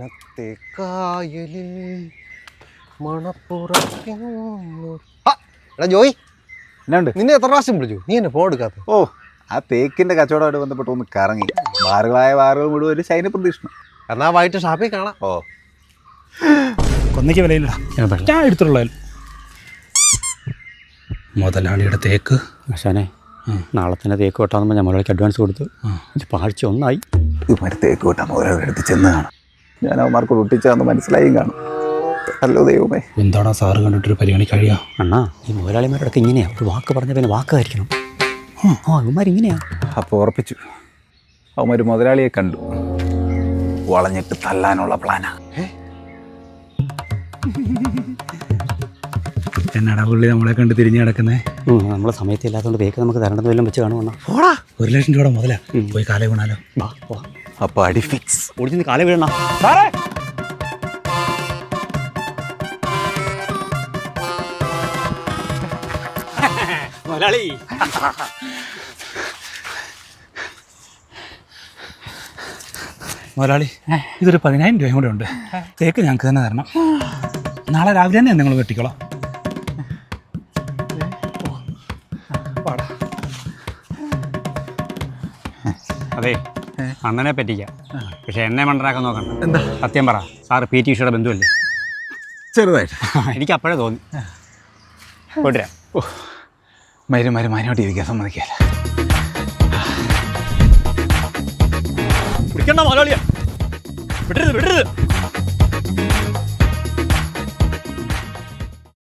മാനത്തെ കായലിൽ എടാ ജോയ്, എന്നാണ്ട് നിന്നെ എത്ര പ്രാവശ്യം വിളിച്ചു? നീ എന്നെ ഫോൺ എടുക്കാത്ത? ഓ, ആ തേക്കിന്റെ കച്ചവടമായിട്ട് ബന്ധപ്പെട്ട് ഒന്ന് കറങ്ങി. ബാറുകളായ ബാറുകൾ മുഴുവൻ ഒരു ശൈന പ്രതീക്ഷണം. എന്നാ വൈകിട്ട് ഷാപ്പിൽ കാണാം. ഓ, കൊന്നയ്ക്ക് വിലയില്ലടാ, ഞാൻ എടുത്തുള്ള മുതലാളിയുടെ തേക്ക്. ആശാനെ, നാളെ തന്നെ തേക്ക് വെട്ടാന്ന് ഞാൻ മുതലാളിക്ക് അഡ്വാൻസ് കൊടുത്തു. പാഴ്ച ഒന്നായി. ഇവന്മാർ തേക്ക് വെട്ടാൻ മുതലാളിയുടെ അടുത്ത് ചെന്ന് കാണും. ഞാൻ അവന്മാർക്ക് ഒട്ടിച്ചാന്ന് മനസ്സിലായും കാണും. ഹലോ ദൈവമേ, എന്താടാ സാറ് കണ്ടിട്ടൊരു പരിഗണി കഴിയാ? അണ്ണാ, ഈ മുതലാളിമാരുടെ ഇങ്ങനെയാ, ഒരു വാക്ക് പറഞ്ഞ പിന്നെ വാക്കായിരിക്കണം. ഇവന്മാരിങ്ങനെയാ. അപ്പോൾ ഉറപ്പിച്ചു. അവന്മാർ മുതലാളിയെ കണ്ടു, വളഞ്ഞിട്ട് തല്ലാനുള്ള പ്ലാനാ. എന്നാടാ പുള്ളി നമ്മളെ കണ്ട് തിരിഞ്ഞു കിടക്കുന്നേ? നമ്മളെ സമയത്ത് ഇല്ലാത്തതുകൊണ്ട് തേക്ക് നമുക്ക് തരേണ്ടത് വല്ലതും വെച്ച് കാണുവാ. 1,00,000 രൂപ മുതലാ. പോയി കാലേ വീണാലോ. അപ്പോൾ അടി ഫിക്സ്. ഓടിച്ച് കാലേ വീഴണ. മുതലാളി, മുതലാളി, ഇതൊരു 10,000 രൂപയും കൂടെ ഉണ്ട്. തേക്ക് ഞങ്ങൾക്ക് തന്നെ തരണം. നാളെ രാവിലെ തന്നെ നിങ്ങൾ വെട്ടിക്കോളാം. അതെ, അണ്ണനെ പറ്റിക്കാം, പക്ഷെ എന്നെ മണ്ടനാക്കാൻ നോക്കണ്ട. എന്താ സത്യം പറ, സാറ് PT ഉഷയുടെ ബന്ധുവല്ലേ? ചെറുതായിട്ട് എനിക്ക് അപ്പോഴേ തോന്നി. പോയിട്ടിരാ. മാനോട്ട് ഇരിക്കാൻ സമ്മതിക്കാല്ല. പിടിക്കണ്ട മുതലാളിയാ, വിടരുത് വിടരുത്.